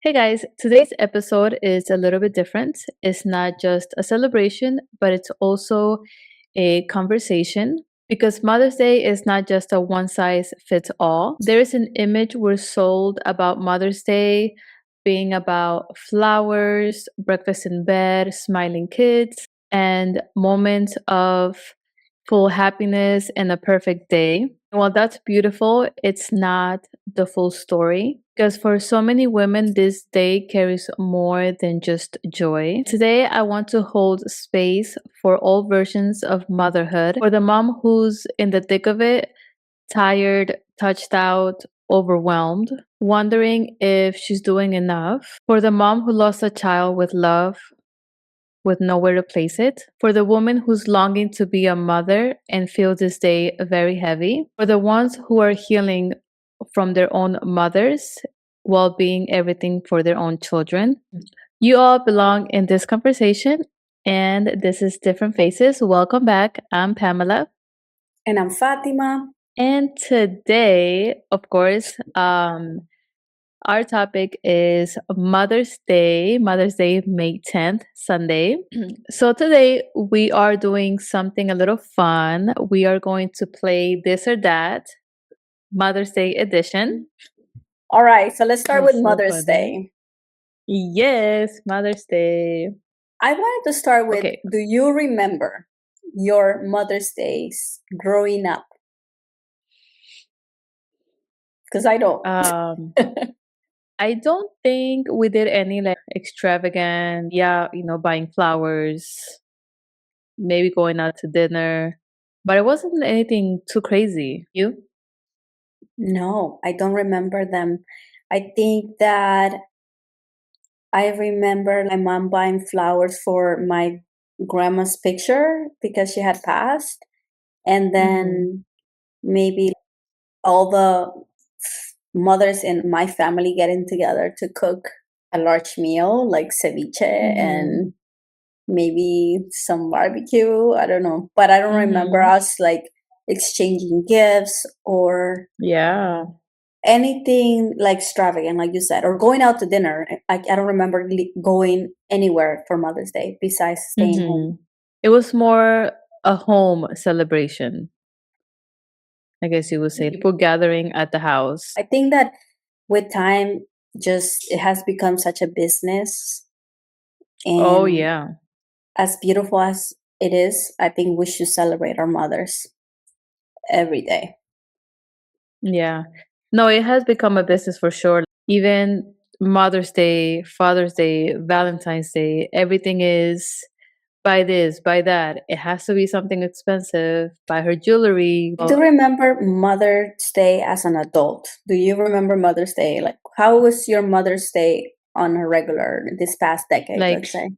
Hey guys, today's episode is a little bit different. It's not just a celebration, but it's also a conversation because Mother's Day is not just a one size fits all. There is an image we're sold about Mother's Day being about flowers, breakfast in bed, smiling kids, and moments of full happiness and a perfect day. While that's beautiful, it's not the full story because for so many women, this day carries more than just joy. Today, I want to hold space for all versions of motherhood, for the mom who's in the thick of it, tired, touched out, overwhelmed, wondering if she's doing enough, for the mom who lost a child with love, with nowhere to place it, for the woman who's longing to be a mother and feel this day very heavy, for the ones who are healing from their own mothers while being everything for their own children. You all belong in this conversation, and this is Different Faces. Welcome back. I'm Pamela. And I'm Fatima. And today, of course, our topic is Mother's Day, May 10th, Sunday. So today we are doing something a little fun. We are going to play This or That, Mother's Day edition. All right, so let's start That's with so Mother's funny. Day. Yes, Mother's Day. I wanted to start with, Okay. do you remember your Mother's Days growing up? Because I don't. I don't think we did any like extravagant, buying flowers, maybe going out to dinner, but it wasn't anything too crazy. You? No, I don't remember them. I think that I remember my mom buying flowers for my grandma's picture because she had passed. And then maybe all the mothers in my family getting together to cook a large meal like ceviche and maybe some barbecue. I don't know. But I don't remember us like exchanging gifts or Yeah. anything like extravagant, like you said, or going out to dinner. I don't remember going anywhere for Mother's Day besides staying home. It was more a home celebration, I guess you would say. People gathering at the house. I think that with time, just it has become such a business. Oh, And yeah. as beautiful as it is, I think we should celebrate our mothers every day. Yeah. No, it has become a business for sure. Even Mother's Day, Father's Day, Valentine's Day, everything is buy this, buy that. It has to be something expensive. Buy her jewelry. I do remember Mother's Day as an adult. Do you remember Mother's Day? Like, how was your Mother's Day on a regular this past decade, Like, let's say?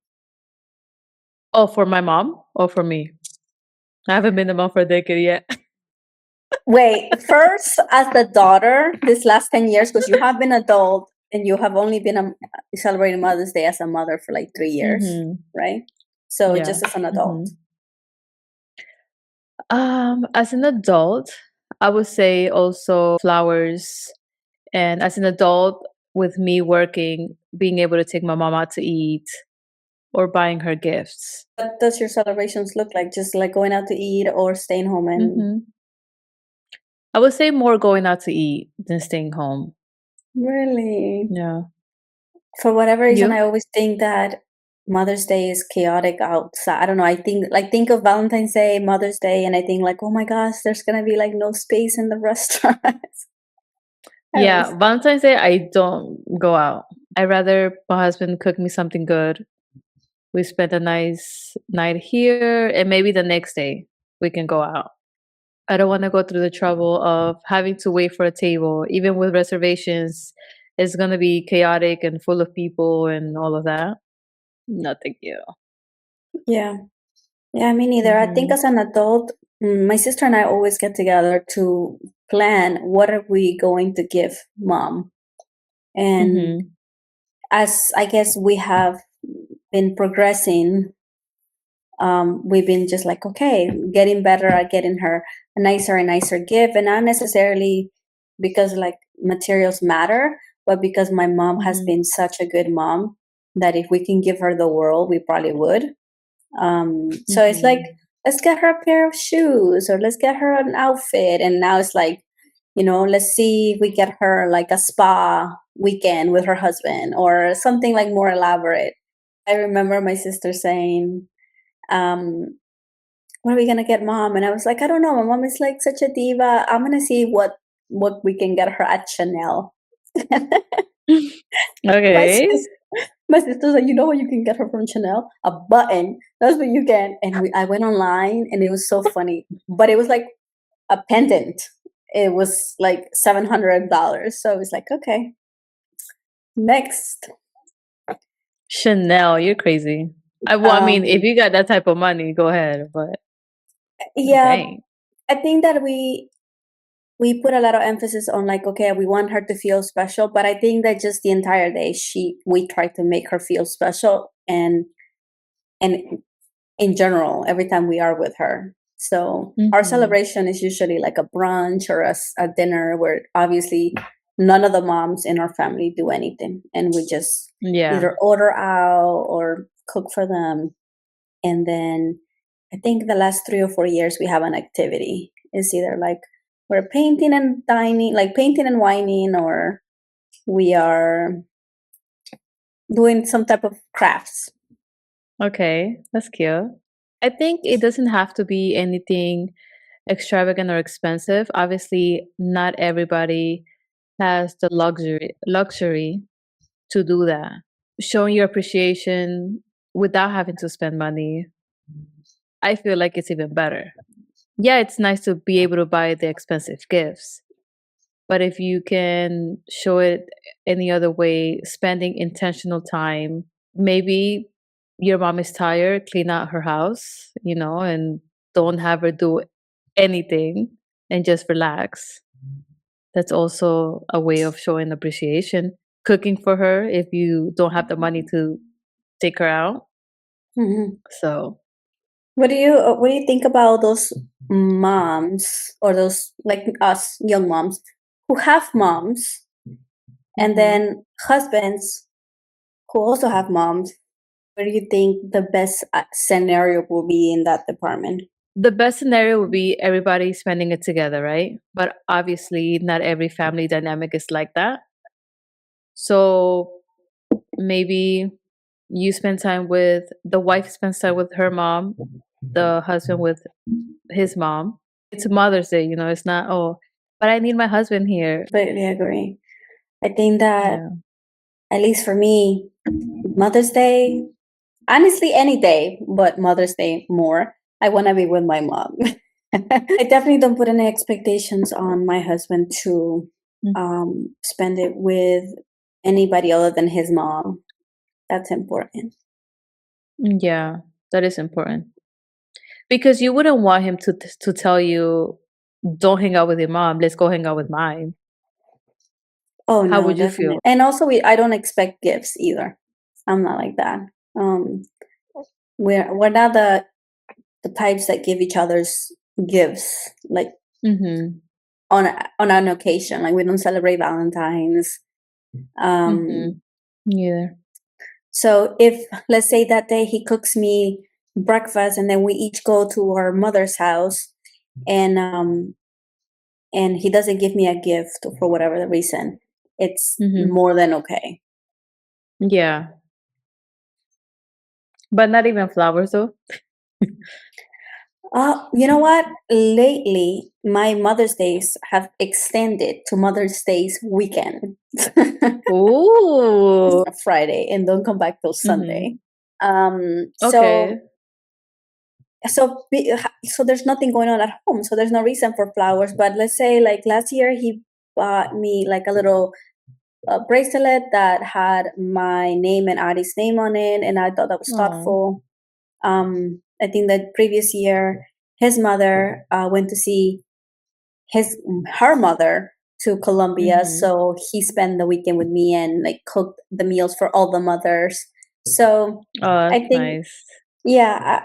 oh, for my mom or for me? I haven't been a mom for a decade yet. Wait, first as the daughter, this last 10 years, because you have been adult and you have only been celebrating Mother's Day as a mother for like 3 years, right? So Yeah. just as an adult. As an adult, I would say also flowers. And as an adult, with me working, being able to take my mom out to eat or buying her gifts. What does your celebrations look like? Just like going out to eat or staying home and I would say more going out to eat than staying home. really? Yeah. For whatever reason, I You? always think that Mother's Day is chaotic outside. I don't know. I think of Valentine's Day, Mother's Day, and I think like, oh my gosh, there's gonna be like no space in the restaurants. I Yeah. always Valentine's Day, I don't go out. I rather my husband cook me something good. We spend a nice night here, and maybe the next day we can go out. I don't want to go through the trouble of having to wait for a table, even with reservations. It's going to be chaotic and full of people and all of that. No, thank you. yeah. Yeah, me neither. I think as an adult, my sister and I always get together to plan what are we going to give mom. And as I guess we have been progressing, we've been just like, okay, getting better at getting her a nicer and nicer gift, and not necessarily because like materials matter, but because my mom has Mhm. been such a good mom that if we can give her the world, we probably would. So it's like, Mhm. let's get her a pair of shoes or let's get her an outfit. And now it's like, let's see if we get her like a spa weekend with her husband or something like more elaborate. I remember my sister saying, um, what are we gonna get mom? And I was like, I don't know. My mom is like such a diva. I'm gonna see what we can get her at Chanel. my Okay. sis my sister's like, you know what you can get her from Chanel? A button. That's what you get. And I went online and it was so funny. But it was like a pendant. It was like $700. So it was like, okay, next. Chanel, you're crazy. Well, I mean, if Um, you got that type of money, go ahead, but yeah, dang. I think that we put a lot of emphasis on like, okay, we want her to feel special, but I think that just the entire day we try to make her feel special and in general every time we are with her. So our Mhm. celebration is usually like a brunch or a dinner where obviously none of the moms in our family do anything and we just Yeah. either order out or cook for them. And then I think the last 3 or 4 years we have an activity. It's either like we're painting and dining, like painting and whining, or we are doing some type of crafts. Okay, that's cute. I think it doesn't have to be anything extravagant or expensive. Obviously, not everybody has the luxury to do that. Showing your appreciation without having to spend money, I feel like it's even better. Yeah, it's nice to be able to buy the expensive gifts, but if you can show it any other way, spending intentional time, maybe your mom is tired, clean out her house, and don't have her do anything and just relax. That's also a way of showing appreciation. Cooking for her if you don't have the money to take her out. Mhm. So, What do you think about those moms or those like us young moms who have moms and mhm. then husbands who also have moms? What do you think the best scenario will be in that department? The best scenario would be everybody spending it together, right? But obviously, not every family dynamic is like that. So maybe you spend time with the wife spends time with her mom, the husband with his mom. It's Mother's Day, it's not, oh, but I need my husband here. Completely agree. I think that Yeah. at least for me, Mother's Day, honestly, any day, but Mother's Day more. I want to be with my mom. I definitely don't put any expectations on my husband to Mm, spend it with anybody other than his mom. That's important. yeah, that is important. Because you wouldn't want him to tell you, don't hang out with your mom, let's go hang out with mine. Oh How no, would you definitely. feel? And also, I don't expect gifts either. I'm not like that. Um, we're not the types that give each other's gifts like Mhm. on an occasion. Like we don't celebrate Valentine's. Um, Mhm. Yeah. so if let's say that day he cooks me breakfast and then we each go to our mother's house and he doesn't give me a gift for whatever the reason, it's Mhm. more than okay. Yeah. But not even flowers though? You know what? Lately, my Mother's Days have extended to Mother's Days weekend. Ooh. Friday and don't come back till Mhm. Sunday. Um, Okay. so so there's nothing going on at home, so there's no reason for flowers. But let's say like last year he bought me like a little bracelet that had my name and Ari's name on it, and I thought that was Oh. thoughtful. I think that previous year his mother went to see his her mother to Colombia, Mhm. so he spent the weekend with me and like cooked the meals for all the mothers. So Oh, I that's think nice. yeah,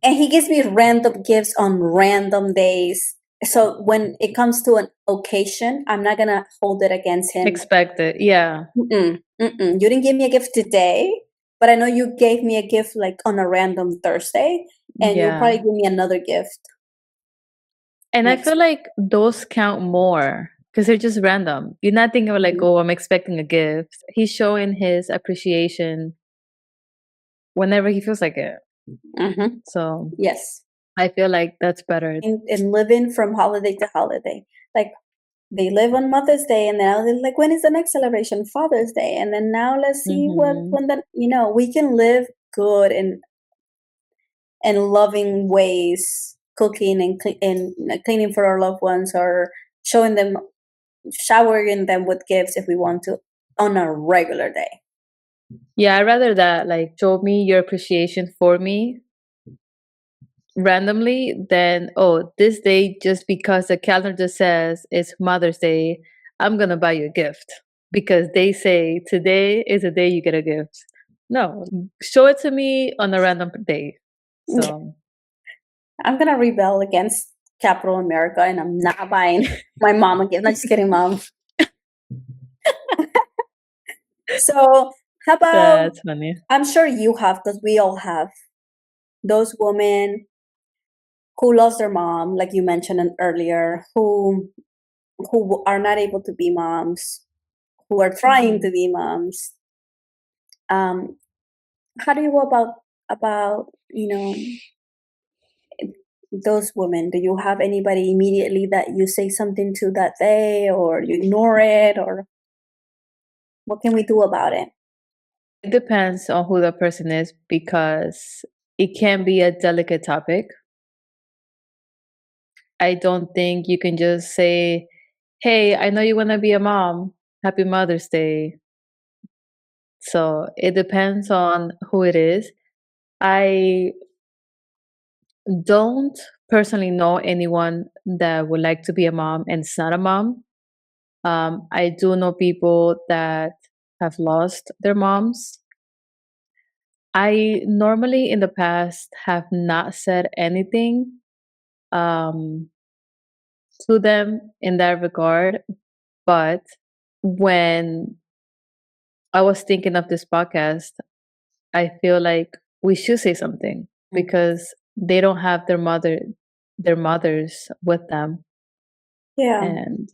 and he gives me random gifts on random days. So when it comes to an occasion, I'm not gonna hold it against him. Expect it. Yeah. Mm-mm, mm-mm. You didn't give me a gift today, but I know you gave me a gift like on a random Thursday, and you'll Yeah. probably give me another gift And I next feel like those count more because they're just random. You're not thinking of like, week. oh, I'm expecting a gift. He's showing his appreciation whenever he feels like it. Mm-hmm. So Yes, I feel like that's better. and living from holiday to holiday, like they live on Mother's Day, and now they're like, when is the next celebration? Father's Day, and then now let's see what Hmm. when the we can live good and loving ways, cooking and cleaning for our loved ones, or showing them, showering them with gifts if we want to on a regular day. Yeah, I'd rather that like show me your appreciation for me randomly than, oh, this day just because the calendar says it's Mother's Day, I'm gonna buy you a gift because they say today is the day you get a gift. No, show it to me on a random day. So I'm gonna rebel against Capital America, and I'm not buying my mom a gift. Not just kidding, mom. So how about, that's funny. I'm sure you have, because we all have, those women who lost their mom, like you mentioned earlier, who are not able to be moms, who are trying to Mhm. be moms. Um, how do you go about those women? Do you have anybody immediately that you say something to that day, or you ignore it, or what can we do about it? It depends on who the person is because it can be a delicate topic. I don't think you can just say, "Hey, I know you want to be a mom. Happy Mother's Day." So it depends on who it is. I don't personally know anyone that would like to be a mom and it's not a mom. I do know people that have lost their moms. I normally in the past have not said anything um, to them in that regard, but when I was thinking of this podcast, I feel like we should say something Mm. because they don't have their mothers with them, Yeah, and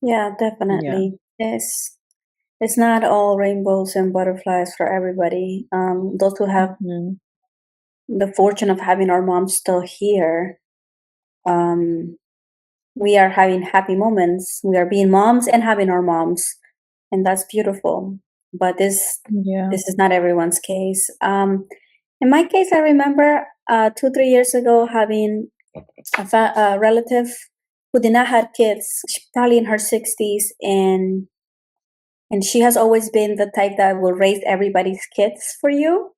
yeah, yeah. definitely. It's not all rainbows and butterflies for everybody. Those who have Mhm. the fortune of having our moms still here, um, we are having happy moments. We are being moms and having our moms, and that's beautiful. But Yeah. this is not everyone's case. In my case, I remember 2 3 years ago having a relative who did not have kids, probably in her 60s, and she has always been the type that will raise everybody's kids for you,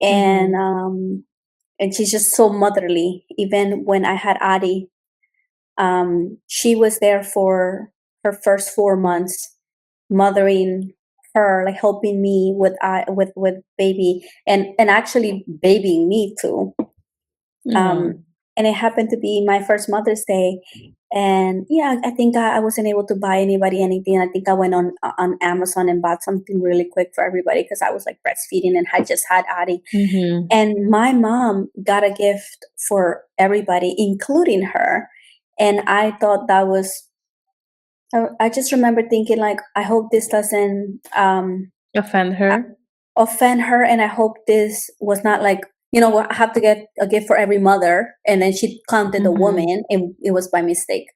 and Mhm. um, and she's just so motherly. Even when I had Adi, she was there for her first 4 months, mothering her, like helping me with baby, and actually babying me too. Aw. Um, and it happened to be my first Mother's Day, and yeah, I think I wasn't able to buy anybody anything. I think I went on Amazon and bought something really quick for everybody because I was like breastfeeding and had just had Adi. Mhm. And my mom got a gift for everybody, including her. And I thought that was, I just remember thinking, like, I hope this doesn't Offend her? offend her. And I hope this was not like, I have to get a gift for every mother. And then she counted the Mhm. woman, and it was by mistake.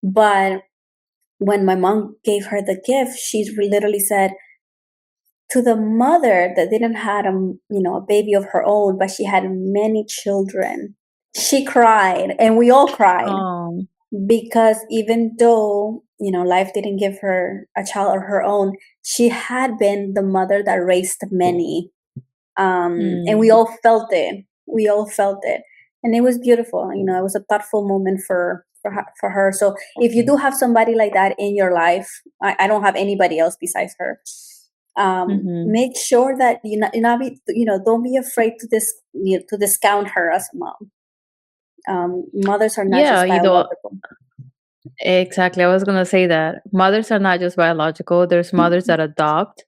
But when my mom gave her the gift, she literally said, to the mother that didn't have a baby of her own, but she had many children. She cried, and we all cried, Oh. because even though life didn't give her a child of her own, she had been the mother that raised many, and we Mm. all felt it. We all felt it, and it was beautiful. It was a thoughtful moment for her. So if you do have somebody like that in your life, I don't have anybody else besides her. Mhm. Make sure that you not be, don't be afraid to discount her as a mom. Mothers are not Yeah, just you know, biological. exactly. I was gonna say that mothers are not just biological. There's mothers that adopt.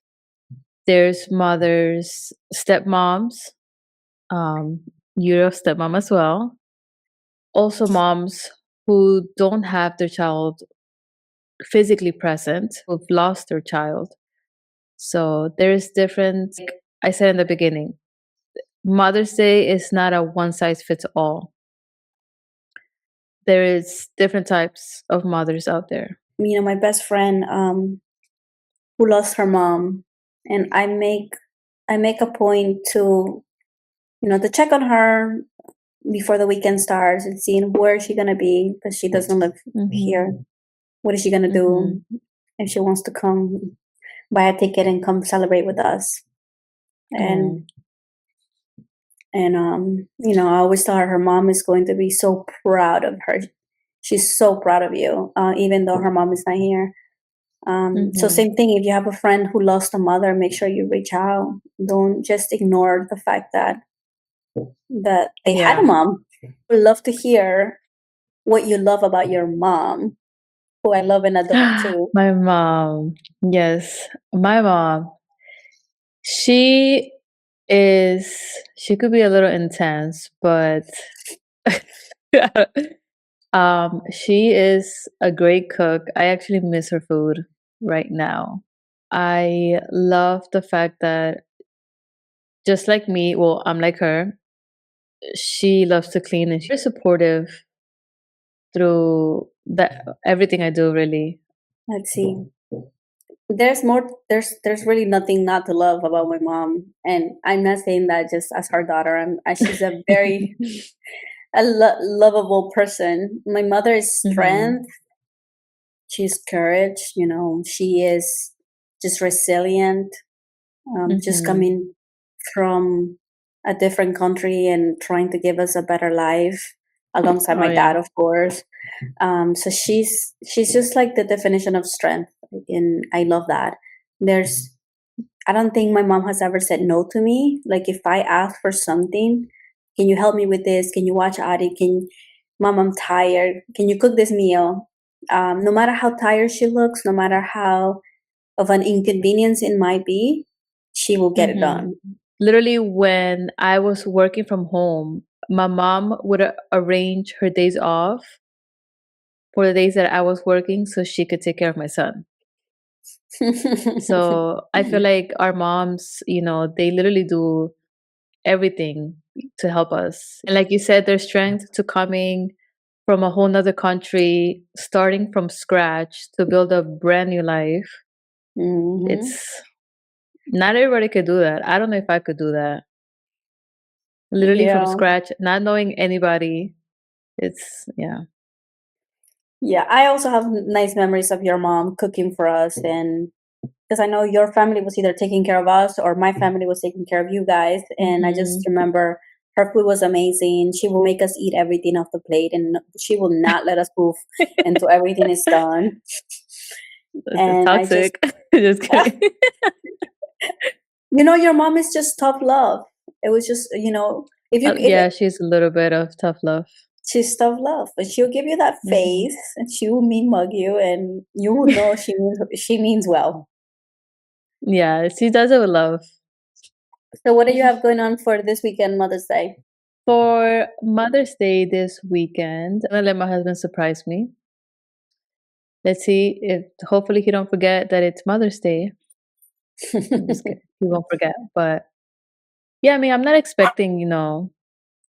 There's mothers, stepmoms. You're a stepmom as well. Also, moms who don't have their child physically present, who've lost their child. So there's different. Like I said in the beginning, Mother's Day is not a one size fits all. There is different types of mothers out there. My best friend who lost her mom, and I make a point to to check on her before the weekend starts and seeing where is she gonna be because she doesn't live here. Mhm. What is she gonna do Mhm. if she wants to come buy a ticket and come celebrate with us? Oh. And I always tell her her mom is going to be so proud of her. She's so proud of you, even though her mom is not here. So Mhm. same thing. If you have a friend who lost a mother, make sure you reach out. Don't just ignore the fact that they had a Yeah. mom. Would love to hear what you love about your mom, who I love and adore too. My mom. Yes, my mom. She is she could be a little intense, but she is a great cook. I actually miss her food right now. I love the fact that just like me, well, I'm like her. She loves to clean and she's supportive through that everything I do really. Let's see. There's more. There's really nothing not to love about my mom, and I'm not saying that just as her daughter. She's a very lovable person. My mother is Mhm. strength. She's courage. She is just resilient. Just Mhm. coming from a different country and trying to give us a better life alongside Oh my dad, yeah. of course. So she's just like the definition of strength, and I love that. There's I don't think my mom has ever said no to me. Like if I ask for something, can you help me with this? Can you watch Adi? Mom, I'm tired. Can you cook this meal? No matter how tired she looks, no matter how of an inconvenience it might be, she will get it Mhm. done. Literally, when I was working from home, my mom would arrange her days off for the days that I was working so she could take care of my son. So I feel like our moms, they literally do everything to help us. And like you said, their strength to coming from a whole nother country, starting from scratch to build a brand new life. Hmm. It's not everybody could do that. I don't know if I could do that. Literally from Yeah. scratch, not knowing anybody. It's yeah. Yeah, I also have nice memories of your mom cooking for us, and because I know your family was either taking care of us or my family was taking care of you guys, and I just Mhm. remember her food was amazing. She will make us eat everything off the plate, and she will not let us move until everything is done. It's And I just, toxic. Just kidding. your mom is just tough love. It was just, if you, if Yeah, she's a little bit of tough love. she's tough love, but she'll give you that Mhm. face, and she will mean mug you, and you will know she means well. Yeah, she does it with love. So, what do you have going on for this weekend, Mother's Day? For Mother's Day this weekend, I'm gonna let my husband surprise me. Let's see if hopefully he don't forget that it's Mother's Day. I'm just kidding. He won't forget. But yeah, I mean, I'm not expecting, all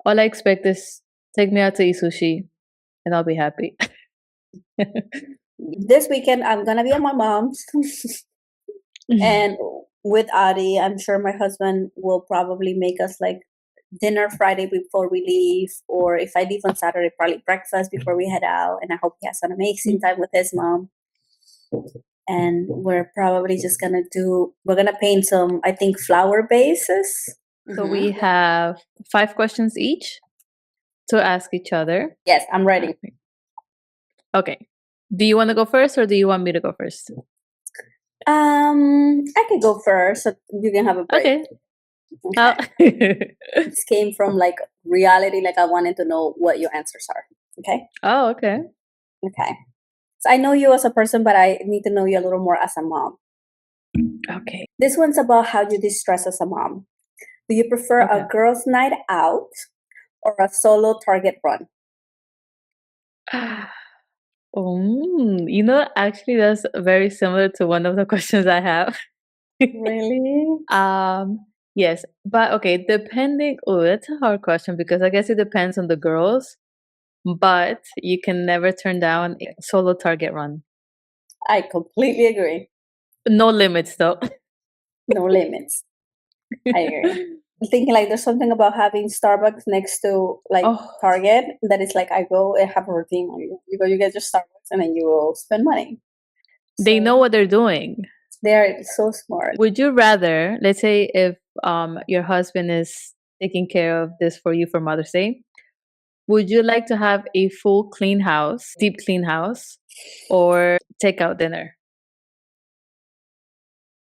I expect is take me out to eat sushi and I'll be happy. This weekend, I'm gonna be at my mom's, and with Adi, I'm sure my husband will probably make us like dinner Friday before we leave, or if I leave on Saturday, probably breakfast before we head out. And I hope he has an amazing time with his mom. And we're probably just we're gonna paint some, I think, flower bases. So Hmm. we have 5 questions each to ask each other. Yes, I'm ready. Alright. Okay. Do you want to go first or do you want me to go first? I could go first, so you can have a break. Okay. Oh. Okay. This came from like reality, like I wanted to know what your answers are. Okay. Oh, okay. Okay. So I know you as a person, but I need to know you a little more as a mom. Okay. This one's about how you distress as a mom. Do you prefer Okay. a girls' night out or a solo Target run? Actually, that's very similar to one of the questions I have. Really? Um, yes, but okay, depending. Oh, that's a hard question because I guess it depends on the girls, but you can never turn down a solo Target run. I completely agree. No limits, though. No limits. I agree. Thinking like there's something about having Starbucks next to like Oh, Target that is like I go and have a routine. You go, you get your Starbucks, and then you will spend money. they know So what they're doing. they're so smart. Would you rather, let's say, if your husband is taking care of this for you for Mother's Day, would you like to have a full clean house, deep clean house, or take out dinner?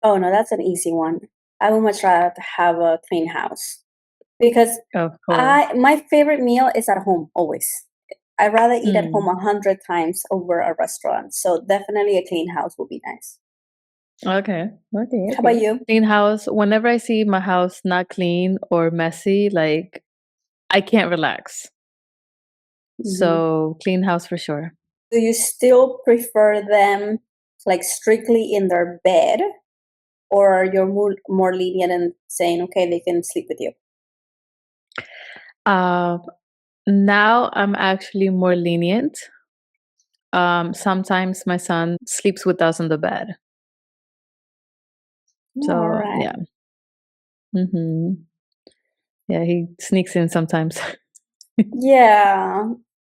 Oh no, that's an easy one. I would much rather have a clean house because Of course. I my favorite meal is at home always. I'd rather eat at home Mm. 100 times over a restaurant. So definitely a clean house would be nice. Okay. Okay. How about Okay. you? Clean house. Whenever I see my house not clean or messy, like I can't relax. Hmm. So clean house for sure. Do you still prefer them like strictly in their bed, or you're more lenient and saying okay they can sleep with you? Um, Now I'm actually more lenient. Sometimes my son sleeps with us on the bed. All So right. yeah. Hmm. Yeah, he sneaks in sometimes. Yeah.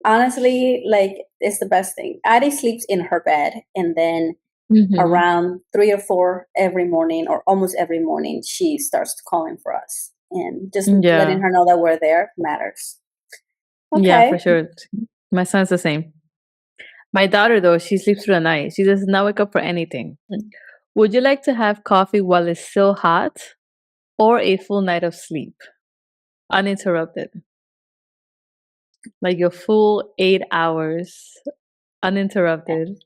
Honestly, like it's the best thing. Addie sleeps in her bed, and then Hmm. around 3 or 4 every morning, or almost every morning, she starts calling for us, and just letting Yeah. her know that we're there matters. Yeah, for Okay. sure. My son's the same. My daughter, though, she sleeps through the night. She does not wake up for anything. Would you like to have coffee while it's still hot or a full night of sleep? Uninterrupted. Like your full 8 hours uninterrupted.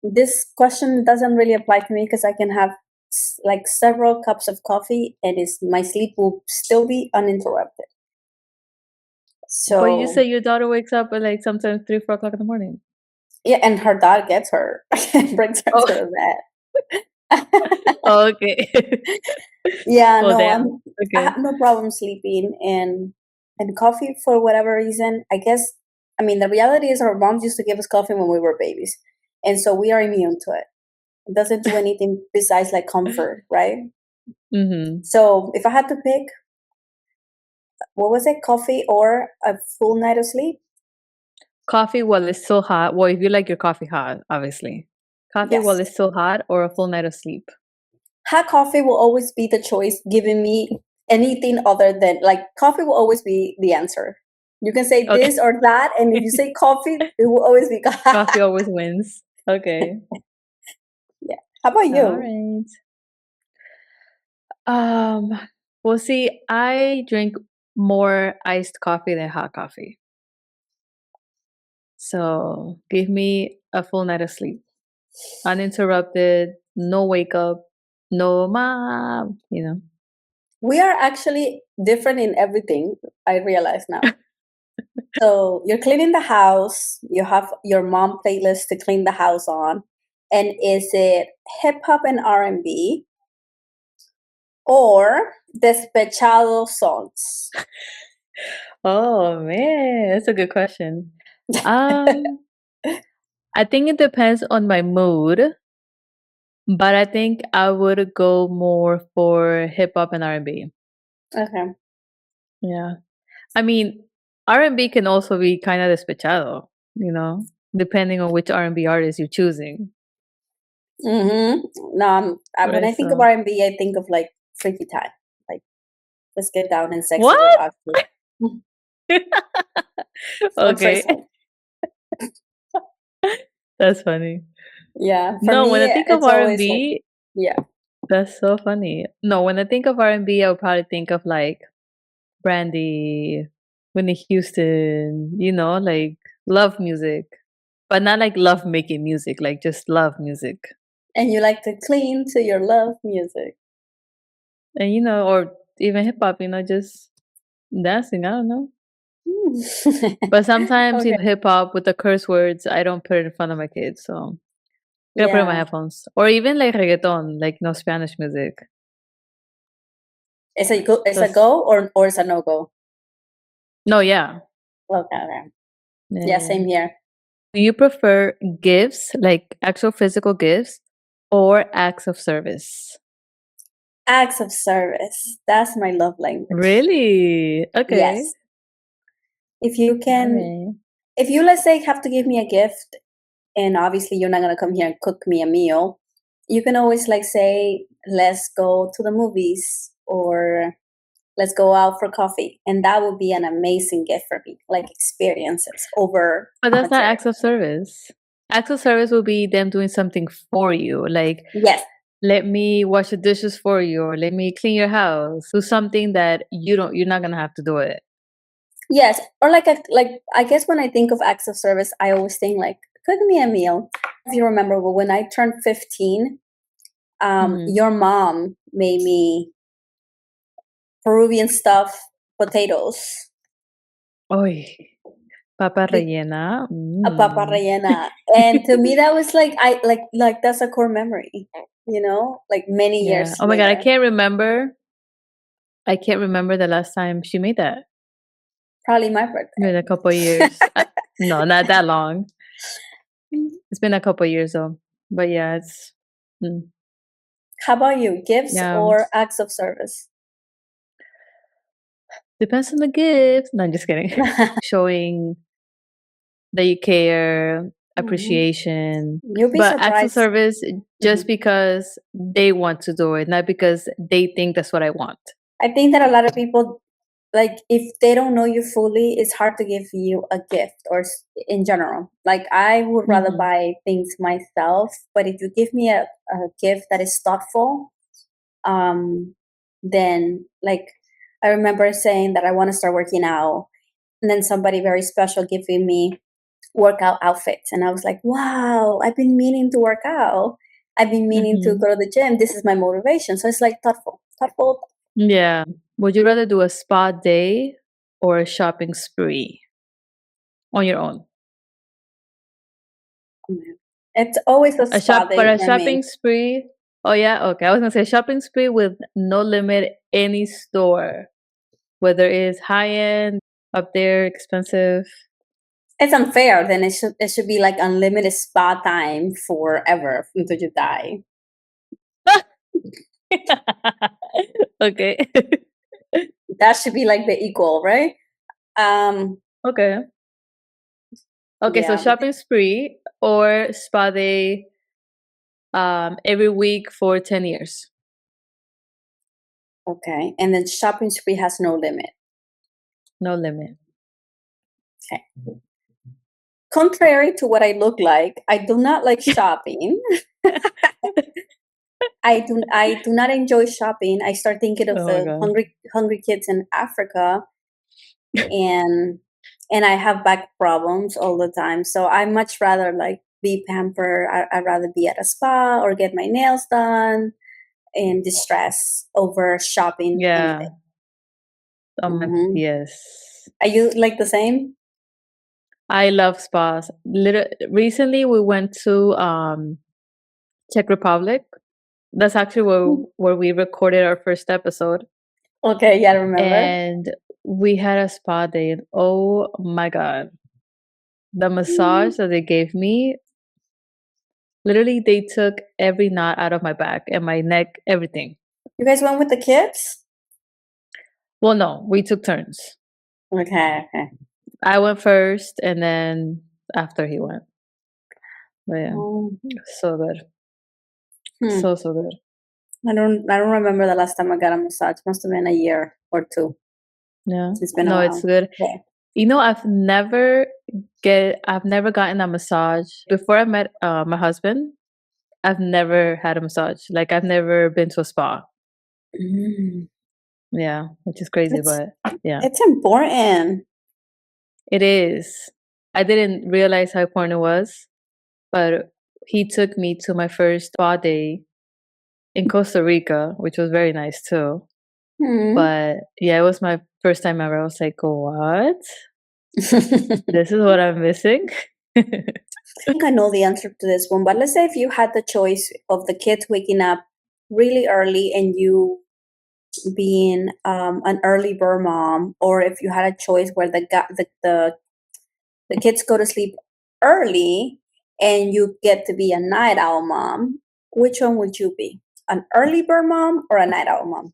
This question doesn't really apply to me because I can have like several cups of coffee, and is my sleep will still be uninterrupted. But you So say your daughter wakes up at like sometimes 3, 4 o'clock in the morning. yeah, and her dad gets her and brings her Oh, to the bed. okay. Yeah, Oh, no, damn. I Okay. have no problem sleeping, and coffee for whatever reason. I guess I mean the reality is our moms used to give us coffee when we were babies, and so we are immune to it. It doesn't do anything besides like comfort, right? Hmm. So if I had to pick, what was it, coffee or a full night of sleep? Coffee while it's still hot. Well, if you like your coffee hot, obviously. Coffee while Yes. it's still hot or a full night of sleep. Hot coffee will always be the choice, giving me anything other than like coffee will always be the answer. You can say Okay. this or that, and if you say coffee, it will always be Coffee always wins. Okay. yeah. How about All you? right. Um, well, see, I drink more iced coffee than hot coffee. So give me a full night of sleep. Uninterrupted, no wake up, no mom. We are actually different in everything. I realize now. So you're cleaning the house. You have your mom playlist to clean the house on, and is it hip hop and R&B or despechado songs? Oh man, that's a good question. Um, I think it depends on my mood, but I think I would go more for hip hop and R&B. Okay. Yeah. I mean, R&B can also be kind of despechado, depending on which R&B artist you're choosing. Mm-hmm. No, when Right, I think of so R&B, I think of like freaky time. Like let's get down and sexy with what? Oxy. Some say Okay. so. That's funny. Yeah, for No, when I me, think of it's always like R&B, yeah. That's so funny. No, when I think of R&B, I would probably think of like Brandy, Whitney Houston, like love music, but not like love making music, like just love music. And you like to clean to your love music. And or even hip hop, just dancing, I don't know. Mm. But sometimes Okay. in hip hop with the curse words, I don't put it in front of my kids, so I'm gonna put it in my Yeah. headphones. Or even like reggaeton, like no Spanish music. It's a Cause go or it's a no-go? no, yeah. Okay, okay. Yeah, Yeah. same here. Do you prefer gifts, like actual physical gifts, or acts of service? Acts of service. That's my love language. Really? Okay. Yes. If you can, Alright. if you, let's say, have to give me a gift, and obviously you're not gonna come here and cook me a meal, you can always like say, let's go to the movies or let's go out for coffee. And that would be an amazing gift for me, like experiences over But that's not monetary. acts of service. Acts of service will be them doing something for you, like Yes. let me wash the dishes for you, or let me clean your house. Do something that you're not gonna have to do it. Yes. Or like I guess when I think of acts of service, I always think like cook me a meal. If you remember, but when I turned 15, Mhm. your mom made me Peruvian stuffed potatoes. Oy, papa Be- rellena. a papa Mm. rellena. And to me that was like I like that's a core memory, like many Yeah. years Oh my god, later. I can't remember the last time she made that. Probably my Been a birthday. couple years. No, not that long. It's been a couple years though. But yeah, it's mm, How about you? Gifts yeah. or acts of service? Depends on the gift. No, I'm just kidding. Showing that you care, Mhm. appreciation. You'll be But acts of surprised. service just Mhm. because they want to do it, not because they think that's what I want. I think that a lot of people, like, if they don't know you fully, it's hard to give you a gift or in general. Like, I would rather Hmm. buy things myself, but if you give me a gift that is thoughtful, um, then, like, I remember saying that I want to start working out, and then somebody very special giving me workout outfits. And I was like, wow, I've been meaning to work out. I've been meaning to Hmm. go to the gym. This is my motivation. So it's like thoughtful, thoughtful. Yeah. Would you rather do a spa day or a shopping spree on your own? It's always a spa But day a for me. shopping spree. Oh yeah, okay. I was gonna say shopping spree with no limit, any store, whether it's high end, up there, expensive. It's unfair. Then it should be like unlimited spa time forever until you die. Okay. That should be like the equal, right? Um, Okay. Okay, so yeah. shopping spree or spa day every week for 10 years. Okay. And then shopping spree has no limit. No limit. Okay. Contrary to what I look like, I do not like shopping. I do not enjoy shopping. I start thinking of Oh my the god. hungry kids in Africa, and I have back problems all the time. So I much rather like be pampered. I'd rather be at a spa or get my nails done and distress over shopping any Yeah. day. Oh my Hmm. yes. Are you like the same? I love spas. Recently we went to Czech Republic. That's actually Mm. where we recorded our first episode. Okay, yeah, I remember. And we had a spa day. And oh my god. The Mm. massage that they gave me, literally they took every knot out of my back and my neck, everything. You guys went with the kids? Well, no, we took turns. Okay, okay. I went first and then after he went. But yeah, Um, so good. hmm. So good. I don't remember the last time I got a massage. Must have been a year or two. Yeah. It's been a No, it's while. good. Yeah. I've never gotten a massage before I met my husband. I've never had a massage. Like I've never been to a spa. Mm. Yeah, which is crazy, It's but yeah, it's important. it is. I didn't realize how important it was, but he took me to my first spa day in Costa Rica, which was very nice too. Mm. But yeah, it was my first time ever. I was like, what? This is what I'm missing? I think I know the answer to this one, but let's say if you had the choice of the kids waking up really early and you being an early bird mom, or if you had a choice where the kids go to sleep early and you get to be a night owl mom, which one would you be? An early bird mom or a night owl mom?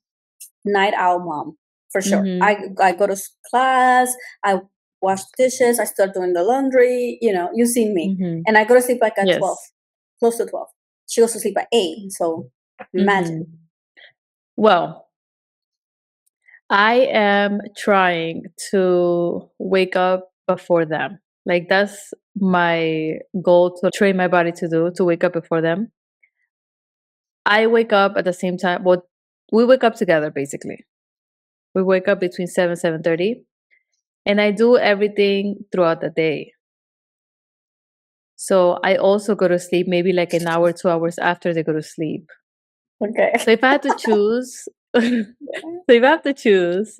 Night owl mom, for sure. Mhm, I go to class, I wash dishes, I start doing the laundry, you've seen me. mhm. And I go to sleep like at 12, Yes. close to 12. She goes to sleep at 8, so imagine. Mhm. Well, I am trying to wake up before them. Like that's my goal to train my body to do, to wake up before them. I wake up at the same time. Well, we wake up together basically. We wake up between 7, 7:30, and I do everything throughout the day. So I also go to sleep maybe like an hour, 2 hours after they go to sleep. Okay. So if I had to choose,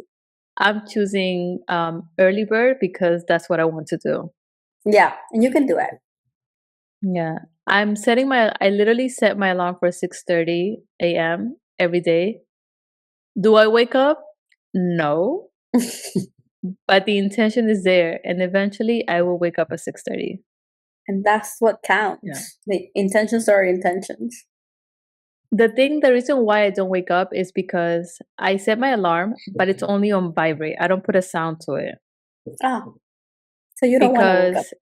I'm choosing early bird because that's what I want to do. Yeah, and you can do it. Yeah. I literally set my alarm for 6:30 a.m. every day. Do I wake up? No, but the intention is there and eventually I will wake up at 6:30. And that's what Yeah. counts. The intentions are intentions. The reason why I don't wake up is because I set my alarm, but it's only on vibrate. I don't put a sound to it Ah, so you don't want to wake up. because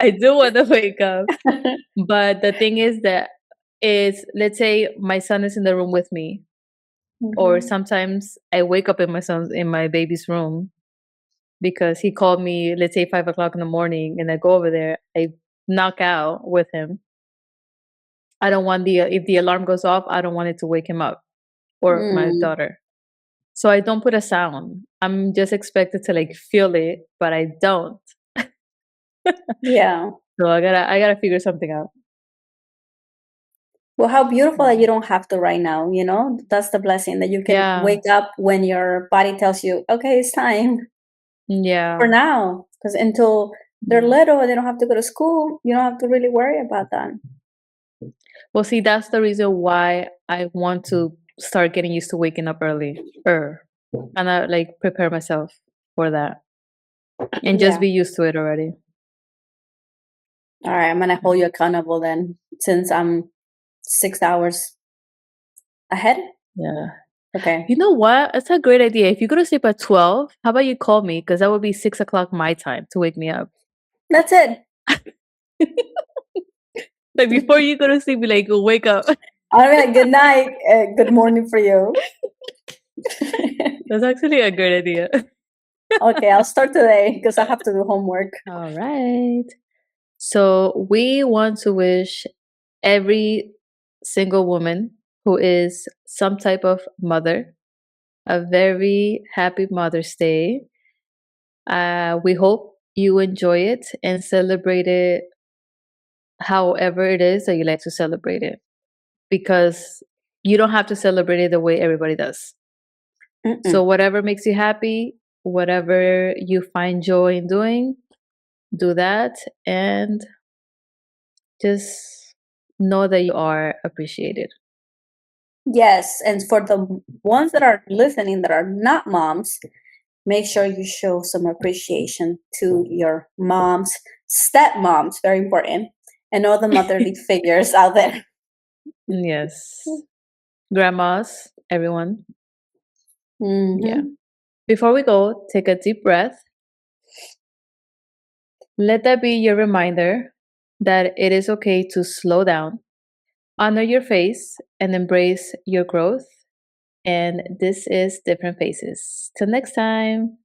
I do want to wake up. But the thing is that is let's say my son is in the room with me, or Mhm. sometimes I wake up in my baby's room because he called me, let's say 5 o'clock in the morning, and I go over there, I knock out with him. I don't want if the alarm goes off, I don't want it to wake him up or my Mm, daughter. So I don't put a sound. I'm just expected to like feel it, but I don't. yeah. So I gotta figure something out. Well, how beautiful that Yeah. you don't have to right now, That's the blessing that you can Yeah. wake up when your body tells you, okay, it's time for Yeah. now. Because until they're Yeah. little and they don't have to go to school, you don't have to really worry about that. Well, see, that's the reason why I want to start getting used to waking up early, and I like prepare myself for that, and just Yeah. be used to it already. All right. I'm going to hold you accountable then, since I'm 6 hours ahead. Yeah. Okay. You know what? That's a great idea. If you go to sleep at 12, how about you call me? Because that would be 6 o'clock my time to wake me up. That's it. Like before you go to sleep, be like, wake up. All right. Good night. Good morning for you. That's actually a great idea. Okay. I'll start today because I have to do homework. All right. So we want to wish every single woman who is some type of mother a very happy Mother's Day. We hope you enjoy it and celebrate it however it is that you like to celebrate it, because you don't have to celebrate it the way everybody does. So, Mm-mm. whatever makes you happy, whatever you find joy in doing, do that and just know that you are appreciated. Yes. And for the ones that are listening that are not moms, make sure you show some appreciation to your moms, stepmoms, very important, and all the motherly figures out there. Yes. Grandmas, everyone. Yeah. Hmm. Before we go, take a deep breath. Let that be your reminder that it is okay to slow down, honor your face, and embrace your growth. And this is Different Faces. Till next time.